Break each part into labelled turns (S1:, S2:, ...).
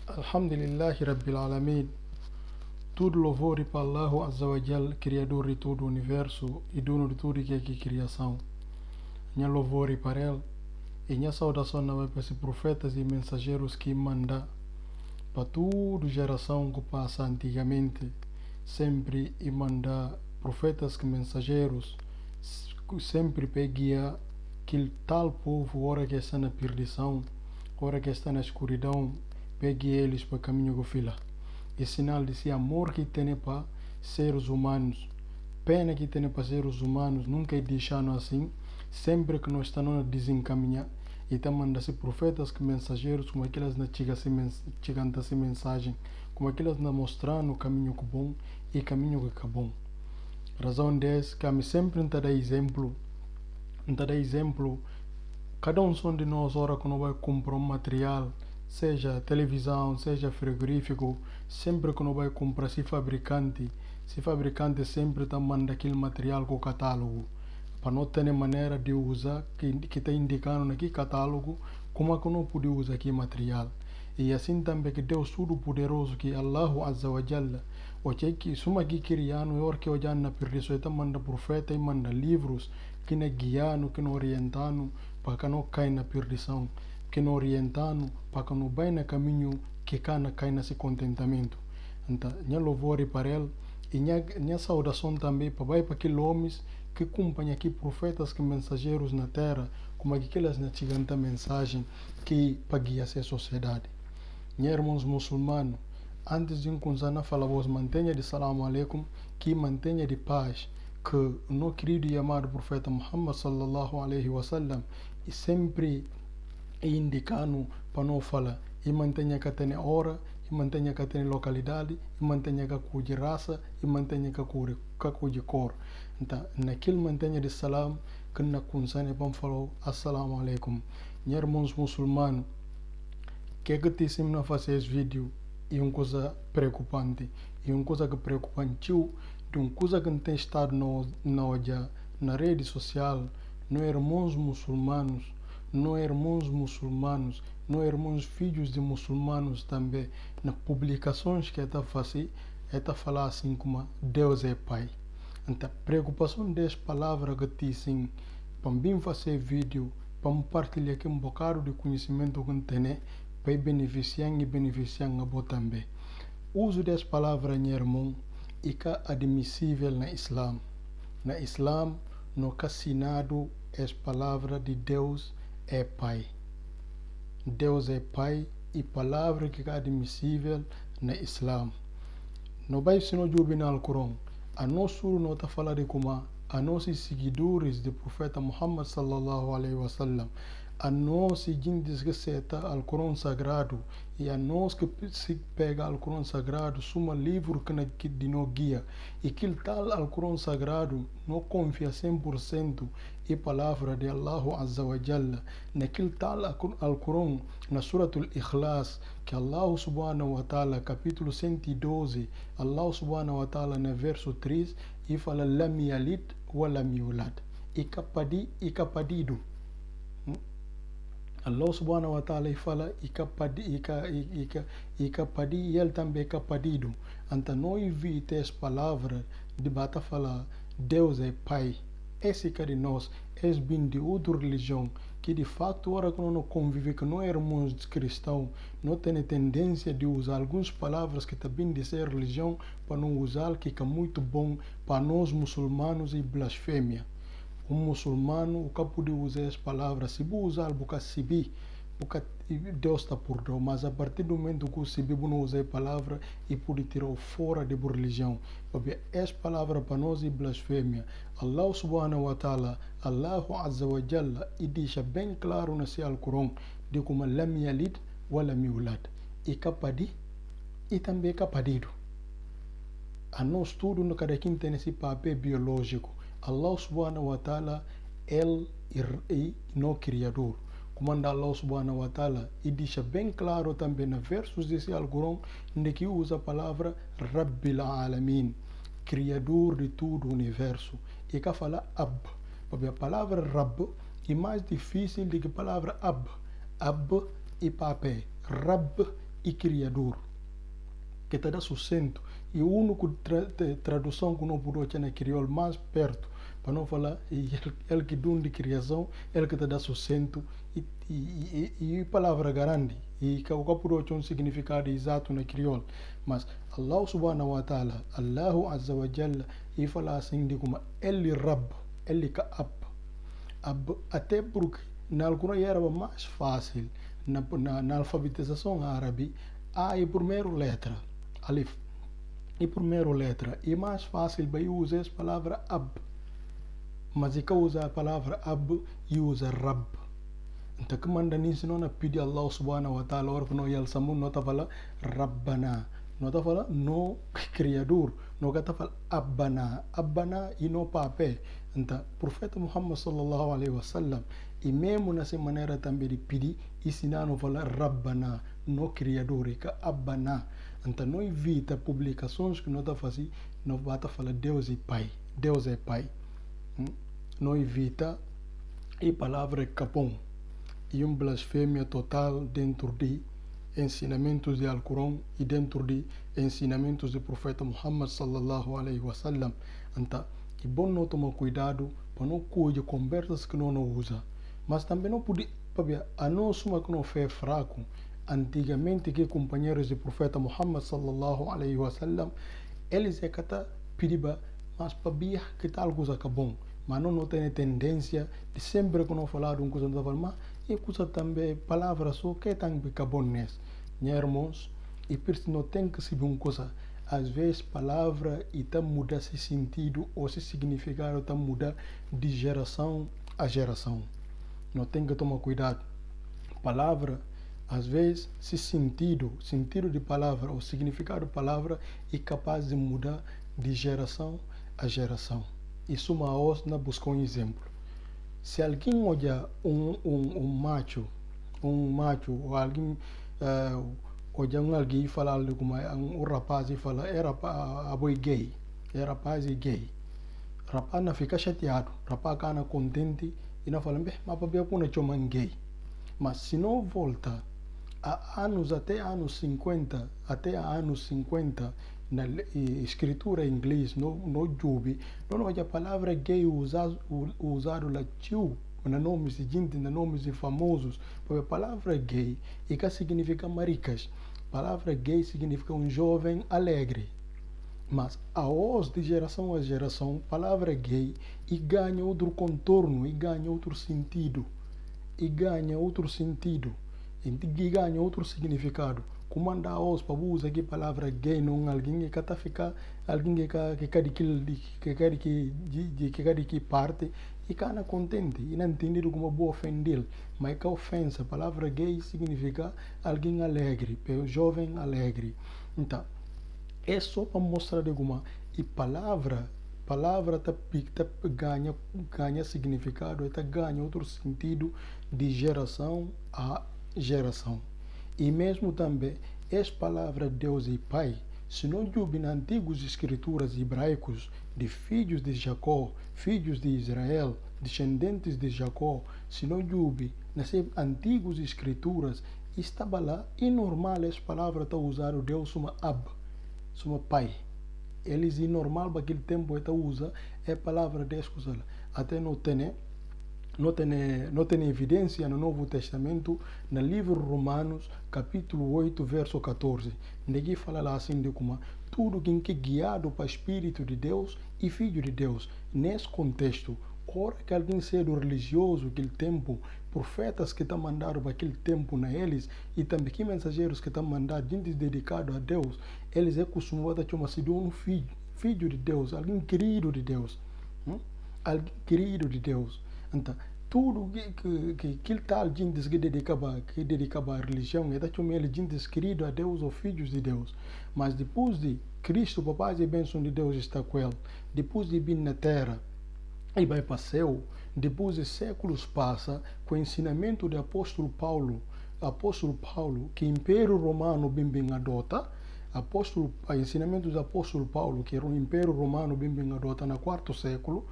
S1: Alhamdulillahi Rabbil Alamin. Tudo louvor para Allah Azza wa Jal, Criador de todo o universo e dono de tudo que é aqui criação. Minha louvor para Ele e minha saudação não para esses profetas e mensageiros que manda para toda geração que passa antigamente. Sempre e manda profetas e mensageiros sempre para guiar que tal povo, hora que está na perdição, hora que está na escuridão, pegue eles para o caminho do fila. E sinal desse amor que tem para seres humanos, pena que tem para seres humanos, nunca é deixando assim, sempre que nós estamos a desencaminhar, e também manda-se profetas que mensageiros, como aquelas na chegando-se mensagem, como aquelas na mostrando o caminho que bom e o caminho que é bom. Razão dessa que a mim sempre não dá exemplo, cada um de nós, hora que não vai comprar um material, seja televisão, seja frigorífico, sempre que não vai comprar, se fabricante sempre está mandando aquele material com o catálogo, para não ter maneira de usar, que está indicando naquele catálogo, como é que não pode usar aquele material. E assim também que Deus todo poderoso, que Allah Azza wa Jalla, o que suma que criando, e hora que hoje na perdição, está manda profeta e manda livros, que não guiando, que não orientando, para que não caia na perdição, que não orientando, para que não vai no caminho que cai nesse contentamento. Então, minha louvor para ele, e minha saudação também para aqueles homens que acompanham aqui profetas que mensageiros na terra, como aquelas na cheganta mensagem que para guiar essa sociedade. Minha irmãos muçulmanos, antes de começar a falar, vos mantenha de salam aleikum, que mantenha de paz, que no querido e amado profeta Muhammad sallallahu alaihi wasallam e sempre indicando para não falar, e mantenha que tenha hora, e mantenha que tenha localidade, e mantenha que cuide raça, e mantenha que cuide cor. Então, naquele mantenha de salam, que na consane para falar assalamu alaikum. Minha irmãos muçulmanos, que é que te ensino a fazer esse vídeo é uma coisa preocupante, é uma coisa que preocupante, de uma coisa que tem estado na rede social, não irmãos muçulmanos, não irmãos filhos de muçulmanos também, nas publicações que está fazendo, está falar assim como Deus é Pai. Então, preocupação dessa palavra que te ensino, para mim fazer vídeo, para partilhar aqui um bocado de conhecimento que tem, para beneficiar a você também. O uso dessa palavra, meu irmão, é admissível na Islã. Na Islã, não é assinado essa palavra de Deus é Pai. Deus é Pai e palavra que é admissível na Islã. Não vai se não jube no Alcorão. A nós não está falando de como a nossos seguidores do profeta Muhammad sallallahu alaihi wasallam, a nós seguintes que cita o Alcorão sagrado e a nós que se pega o Alcorão sagrado, suma livro que de no guia e que tal Alcorão sagrado não confia 100% e palavra de Allah Azza wa Jalla, naquele tal Alcorão na Suratul Ikhlas, que Allah subhanahu wa ta'ala, capítulo 112, Allah subhanahu wa ta'ala no verso 3, e fala lam yalid wa lam yulad, e capadido. Allah subhanahu wa ta'ala fala e capadi e ele também capadido. Então não evite essa palavra de bata falar Deus é Pai. Esse que de nós é bem de outra religião que de fato ora que não convive que não irmãos cristãos, não tem tendência de usar algumas palavras que também de ser religião para não usar que é muito bom para nós muçulmanos e blasfêmia. Um muçulmano, o que pode usar as palavras, se vou usar, porque Deus está por Deus, mas a partir do momento que se não usar a palavra, e pode tirar fora da religião. Porque essa palavra para nós é blasfêmia. Allah subhanahu wa ta'ala, Allah azza wa jalla, e deixa bem claro no seu Alcorão, de como lam yalid wa lam yulad. E capadi, e também capadido. A nós tudo no cada quem tem esse papel biológico. Allah subhanahu wa ta'ala, ele é no Criador. Como Allah subhanahu wa ta'ala, e deixa bem claro também nos versos desse Alcorão, onde que usa a palavra Rabbil Alamin, Criador de todo o universo. E que fala Ab, porque a palavra Rabb é mais difícil do que a palavra Ab. Ab e papel, Rabb e Criador, que te dá sustento. E a única tradução que não pode ter na crioulo mais perto, para não falar, ele que dá de criação, ele que te dá sustento, e palavra garante, e que o pode ter um significado exato na crioulo. Mas Allah subhanahu wa ta'ala, Allahu azza wa jalla, e fala assim de como ele Rabb, ele que até porque na Alcorão era mais fácil, na alfabetização árabe, a primeira letra, alif, e primeira letra, é mais fácil para usar a palavra ab, mas se usa a palavra ab e usa rab. Então que manda nisso não pedir Allah subhanahu wa ta'ala, ora que não ele samu não está falando rabbana, não está falando no criador, não está falando abana e no papé. Então, o profeta Muhammad sallallahu alaihi wasallam, e mesmo nessa maneira também de pedir, ensinar não falar rabbana, no criador, e que abana. Então, não evita publicações que não está fazendo, não vai falar Deus é Pai, Deus é Pai. Não evita e palavra capão, e blasfêmia total dentro de ensinamentos de Alcorão e dentro de ensinamentos do profeta Muhammad sallallahu alaihi wasallam. Então, é bom não tomar cuidado para não cuidar conversas que não usa, mas também não pode, a não assumir que não foi fraco. Antigamente, que companheiros do profeta Muhammad sallallahu alaihi wasallam, eles é que pediam, mas para ver que tal coisa que é bom, mas não tem tendência de sempre que não falar de uma coisa, não falar, mas e coisa também, palavras só que tem que bom nesse, irmãos, e por isso não tem que saber uma coisa. Às vezes, palavra e tá muda esse sentido ou esse significado tá muda de geração a geração. Não tem que tomar cuidado. Palavra, às vezes, se sentido de palavra ou significado de palavra é capaz de mudar de geração a geração. Isso uma osna busca um exemplo. Se alguém olha um macho ou alguém olha alguém e fala como um rapaz e fala a boi gay, rapaz e gay, rapaz não fica chateado, rapaz fica contente e não fala, mas para ver como chama gay. Mas se não volta a anos até anos 50, na escritura em inglês, no Jubi, não olha a palavra gay usado lá tio, na nomes de gente, na nomes de famosos, porque a palavra gay e que significa maricas. A palavra gay significa um jovem alegre. Mas a voz de geração a geração, a palavra gay e ganha outro contorno, e ganha outro sentido, e ganha outro significado. Como anda a voz para usar aqui a palavra gay, não alguém que está ficar, alguém que quer que parte e cana contente e não entender como vou ofender, mas que ofensa. A palavra gay significa alguém alegre, jovem alegre. Então, é só para mostrar de como e palavra ganha significado, ganha outro sentido de geração a geração. E mesmo também, as palavras Deus e Pai, se não jubem nas antigas escrituras hebraicos de filhos de Jacó, filhos de Israel, descendentes de Jacó, se não jubem nas antigas escrituras, estava lá, e normal as palavras estão usadas, Deus uma Ab, uma Pai. Eles, e normal, para aquele tempo, estão usando a palavra Deus, até não tem evidência no Novo Testamento, no livro Romanos, capítulo 8, verso 14. Ninguém fala lá assim de como tudo que é guiado para o Espírito de Deus e Filho de Deus. Nesse contexto, ora que alguém seja religioso aquele tempo, profetas que estão mandados para aquele tempo na eles, e também que mensageiros que estão mandados, gente dedicado a Deus, eles é costumados a chamar-se de um filho de Deus, alguém querido de Deus. Alguém querido de Deus. Então, tudo que tal gente que dedicava a religião é da ele gente querido a Deus ou filhos de Deus. Mas depois de Cristo, o Pai e a bênção de Deus está com ele, depois de vir na terra e vai para o céu, depois de séculos passa, com o ensinamento do apóstolo Paulo, que o Império Romano bem adota, ensinamento do apóstolo Paulo, que era o Império Romano bem adota no quarto século,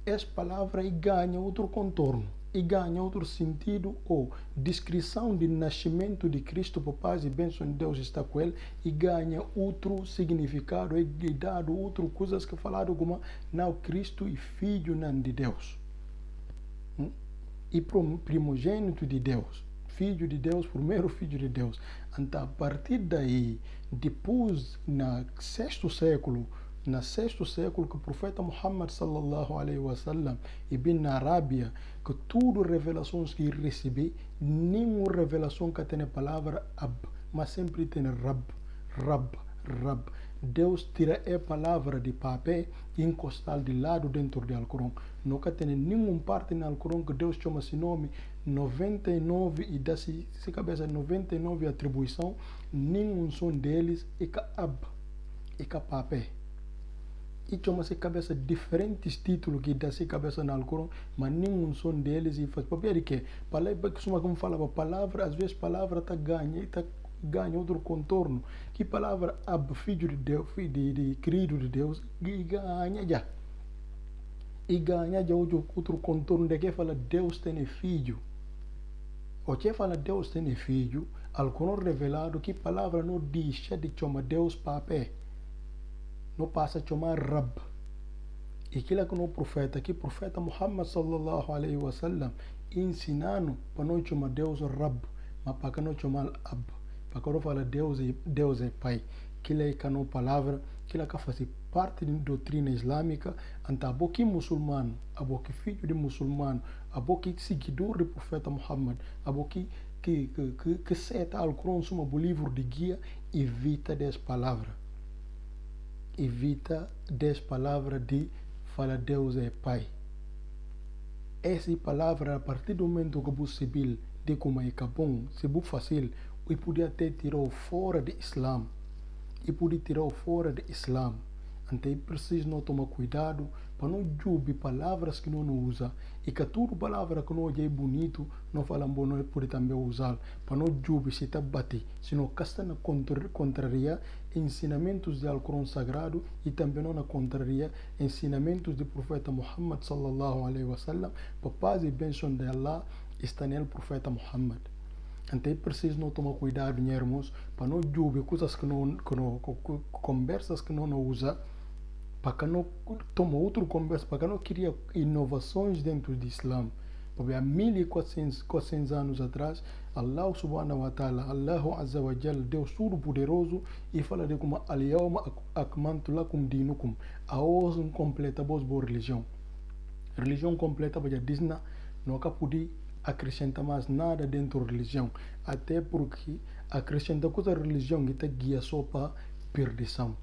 S1: essa palavra ganha outro contorno. e ganha outro sentido, ou descrição de nascimento de Cristo, por paz e bênção de Deus está com ele, e ganha outro significado, e dado outras coisas que falaram como não, Cristo e filho não de Deus. E primogênito de Deus, filho de Deus, primeiro filho de Deus. Então, a partir daí, depois, no sexto século, que o profeta Muhammad sallallahu alaihi wasallam ibn na Arábia, que tudo revelações que ele recebeu, nenhuma revelação que tem a palavra ab, mas sempre tem rab, rab, rab. Deus tira a palavra de papel e encostar de lado dentro do Alcorão. Nunca tem nenhuma parte no Alcorão que Deus chama esse nome 99 e dá-se cabeça 99 atribuição, nenhum som deles é que ab, é que papel. E chama-se cabeça diferentes títulos que dá-se cabeça no Alcorão, mas nenhum som deles e faz papel de quê? Palavra que como falava, palavra, às vezes palavra está ganha outro contorno. Que palavra ab, filho de Deus, filho de querido de Deus, e ganha já. E ganha já outro contorno de que fala Deus tem filho. O que fala Deus tem filho, Alcorão revelado que palavra não deixa de chamar Deus papé. Não passa a chamar Rab. E aquilo que no profeta, que profeta Muhammad sallallahu alaihi wasallam ensinando para não chamar Deus Rab, mas para não chamar Ab. Para quando fala Deus é Pai, aquilo é que não palavra, aquilo que faz parte da doutrina islâmica, então a boca muçulmano, a boca filho de muçulmano, a boca seguidor do profeta Muhammad, a boca que seta Alcorão como livro de guia, evita 10 palavras. Evita 10 palavras de fala Deus é Pai. Essa palavra, a partir do momento que você civil de como é bom, se é fácil, e podia até tirar fora do Islã. E podia tirar fora do Islã. Então é preciso não tomar cuidado para não julgar palavras que não usa. E que toda palavra que não é bonito, não fala bom, não pode também usar. Para não julgar se está bater. Se não casta na contraria ensinamentos do Alcorão Sagrado e também não na contraria ensinamentos do profeta Muhammad sallallahu alaihi wasallam. Para paz e bênção de Allah está nele profeta Muhammad. Então é preciso não tomar cuidado, meus irmãos, para não julgar coisas conversas que não usa, para que não toma outra conversa, para que não cria inovações dentro do Islã. Porque há 1400 anos atrás, Allah subhanahu wa ta'ala, Allahu azza wa jal, Deus todo-poderoso, e fala de como al-yawma akmantu lakum dinukum, a hoje completa a boa religião. Religião completa, para dizer, não pode acrescenta mais nada dentro da religião, até porque acrescenta coisa da religião e está guia só para perdição,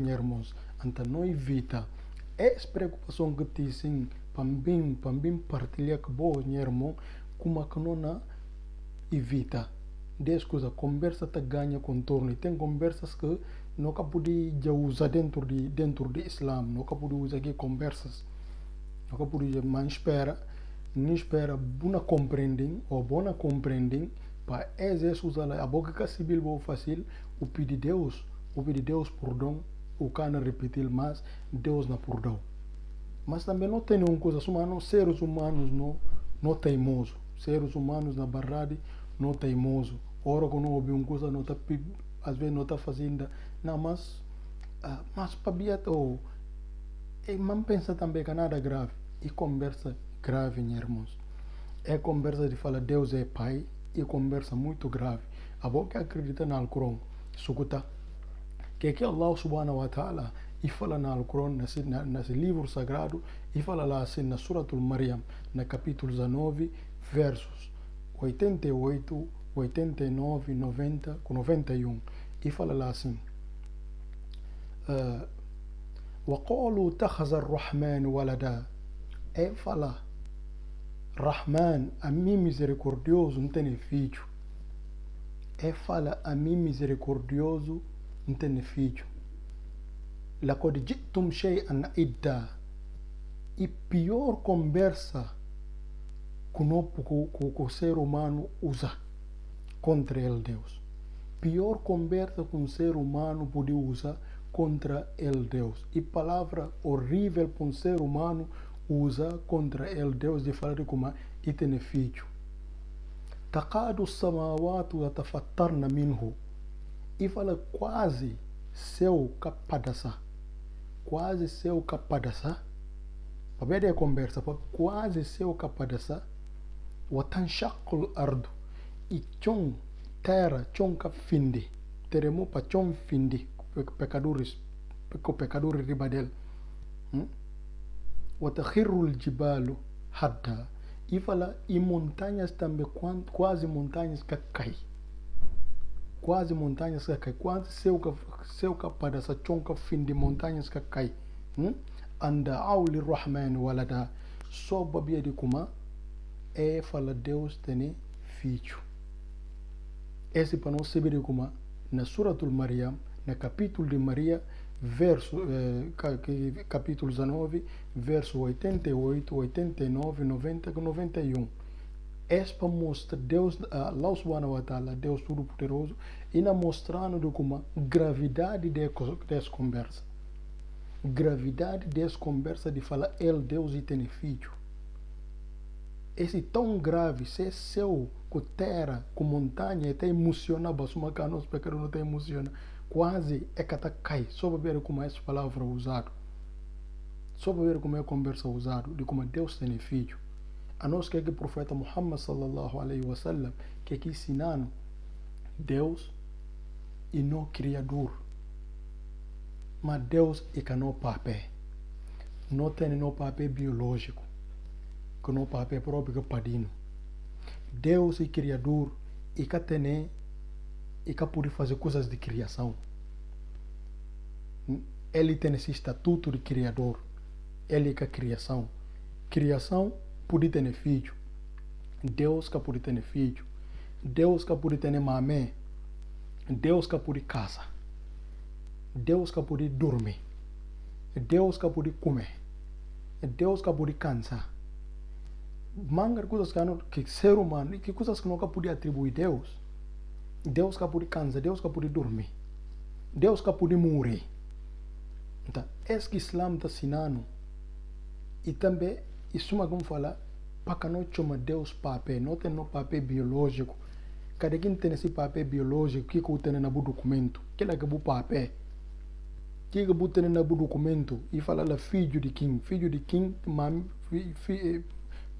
S1: irmãos. Então não evita essa preocupação que tem sim, para partilhar com vós, irmão, como que não evita. Dez coisas, conversa te ganha contorno, e tem conversas que não pode usar dentro de Islã, não pode usar aqui conversas, não pode, mas não espera bona compreendem ou bona compreendem para exercer a boca que civil vou fácil o pedir Deus perdão, o cana repetir mais Deus na perdão. Mas também não tem uma coisa, seres humanos não teimoso, seres humanos na verdade não teimoso. Ora que não ouve uma coisa não tá às vezes não está fazendo, não, mas para biata ou mas pensa também que nada grave e conversa grave, irmãos. É conversa de falar Deus é Pai, e conversa muito grave. A boca acredita no Alcorão, escuta que Allah subhanahu wa ta'ala e fala no Alcorão, nesse livro sagrado, e fala lá assim na Suratul Maryam, no capítulo 19, versos 88, 89, 90, 91, e fala lá assim: وقالوا اتخذ الرحمن ولدا. É falar Rahman, a mim misericordioso, não tem filho. É falar a mim misericordioso, não tem filho. لقد جئتم شيئا إدا. E pior conversa que o ser humano usa contra ele, Deus. Pior conversa que um ser humano pode usar contra ele, Deus. E palavra horrível para um ser humano usa contra ele, Deus de falar de como e tem filho. Taqadu samawatu yatafattarna minhu. E fala quase seu capadassa. Quase seu capadassa. Para ver a conversa, quase seu capadassa. Watanshaqul ardu. E chon terra, chon finde. Teremo para chon finde. Pecadores riba dele. Watakhirul jibalu hadda. E fala, e montanhas também, quase montanhas que cai. Quase montanhas que cai. Quase seu capada, essa chonca fim de montanhas que cai. Anda auli rahman walada. Só babia de kuma, fala Deus tem filho. Esse para nós saber de kuma, na Suratul Maryam, no capítulo de Maria, capítulo 19, verso 88, 89, 90 e 91. É para mostrar Deus, Allah subhanahu wa ta'ala, Deus Todo-Poderoso, e na mostrando de como gravidade dessa conversa. Gravidade dessa conversa de falar ele, Deus e tem filho. Esse tão grave, se é seu, com terra, com montanha, até emociona, basuma que nós pecados não te emociona. Quase é que até cai, só para ver como essa palavra é usada. Só para ver como é a conversa usada, de como Deus tem filho. A nós que é que o profeta Muhammad sallallahu alaihi wa sallam, que é que ensinando Deus e não criador. Mas Deus é que não papel. Não tem no papel biológico. Que não papel próprio que padino. Deus é criador e que tem e que pode fazer coisas de criação. Ele tem esse estatuto de criador. Ele é que a criação. Criação pode ter filho. Deus que pode ter filho. Deus que pode ter mamãe. Deus que pode casa. Deus que pode dormir. Deus que pode comer. Deus que pode cansar. Manga coisas que ser humano, que coisas que nunca pode atribuir Deus. Deus que pode cansar, Deus que pode dormir. Deus que pode morrer. Então, esse que o Islã está ensinando. E também, isso é como falar, para que não chama Deus papel, não tem no papel biológico. Cada quem tem esse papel biológico, que eu tenho no documento? Que é que é o papel? Que eu tenho no documento? E fala lá, filho de quem? Filho de quem?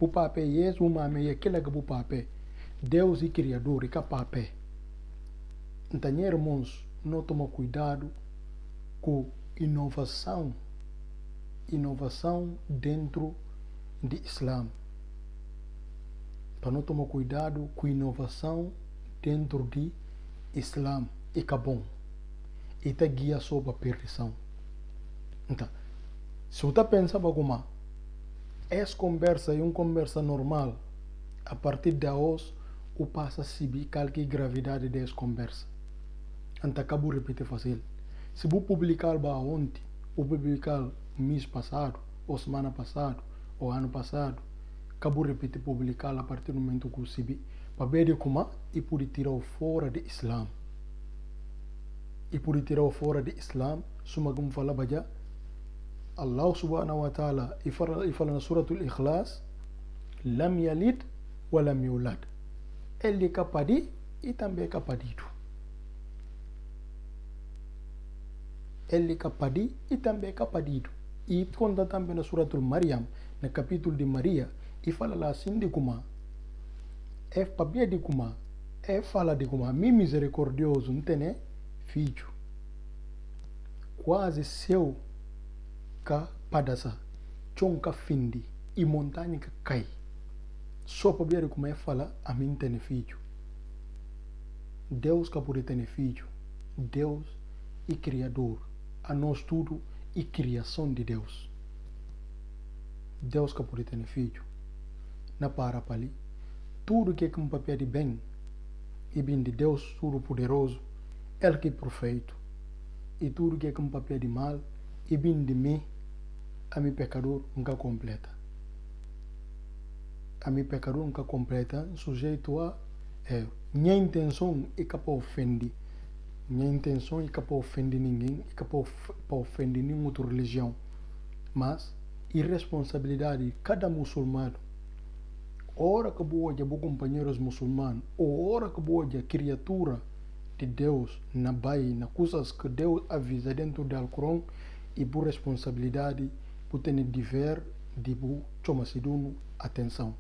S1: O papel é esse, o mame é aquele que é o papel. Deus é criador, é papel. Então, irmãos, não toma cuidado com inovação dentro do Islã. Para não tomar cuidado com inovação dentro do Islã. E que bom. E te guia sobre a perdição. Então, se você pensa como essa conversa é uma conversa normal, a partir de hoje, o passa a saber qual é a gravidade dessa conversa. Então, acabo de repetir fácil. Se você publicar ontem, ou publicar mês passado, ou semana passada, ou ano passado, acabo de repetir publicar a partir do momento que eu sabe, para ver como e pode tirar o fora do Islã. E pode tirar o fora do Islã, suma como falava já, Allah subhanahu wa ta'ala, e fala na Suratul Ikhlas, lam yalid wa lam yulad. Ele é capaz e também é capadido. Ele é capaz e também é capadido. E conta também na Suratul Maryam, no capítulo de Maria, e fala lá assim de como é papia de como é fala de como mi misericordioso não tem filho. Quase seu ka padasa, chonka finde e montanha que cai. Só papia de como é fala a mim tem filho. Deus que pode ter filho. Deus é criador. A nós tudo e criação de Deus. Deus que pode ter filho. Na parapali, tudo que é um papel de bem e bem de Deus Todo-Poderoso, Ele que é perfeito. E tudo que é um papel de mal e bem de mim, a mim pecador nunca completa. A mim pecador nunca completa, sujeito a minha intenção é que para ofender. Minha intenção é que para ofender ninguém, é que para ofender nenhuma outra religião. Mas e responsabilidade de cada muçulmano. Ora que boa de companheiros muçulmanos, ou ora que boa de criatura de Deus na Bahia, na coisas que Deus avisa dentro do Alcorão, e por responsabilidade, por ter dever de tomar atenção.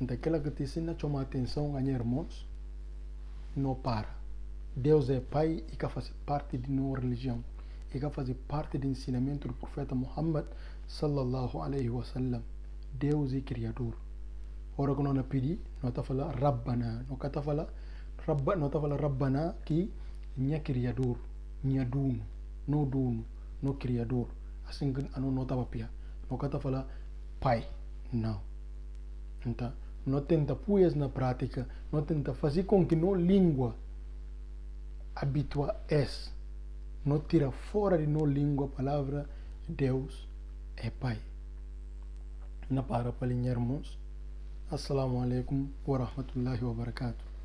S1: Então, aquela que te ensina a tomar atenção, ganhar irmãos, não para. Deus é Pai e que faz parte de nossa religião. E que faz parte do ensinamento do profeta Muhammad sallallahu alaihi wasallam. Deus é Criador. Ora que nós pedimos, nós está falando Rabbana. Nós está falando Rabbana que é Criador, é dono, não dono, não Criador. Assim que nós está falando. Nós está falando Pai. Não. Então, nós tenta pôr isso na prática, nós tenta fazer com que nossa língua habitua essa. Não tira fora de nossa língua a palavra Deus é Pai. Na para irmãos. Assalamu alaikum wa rahmatullahi wa barakatuh.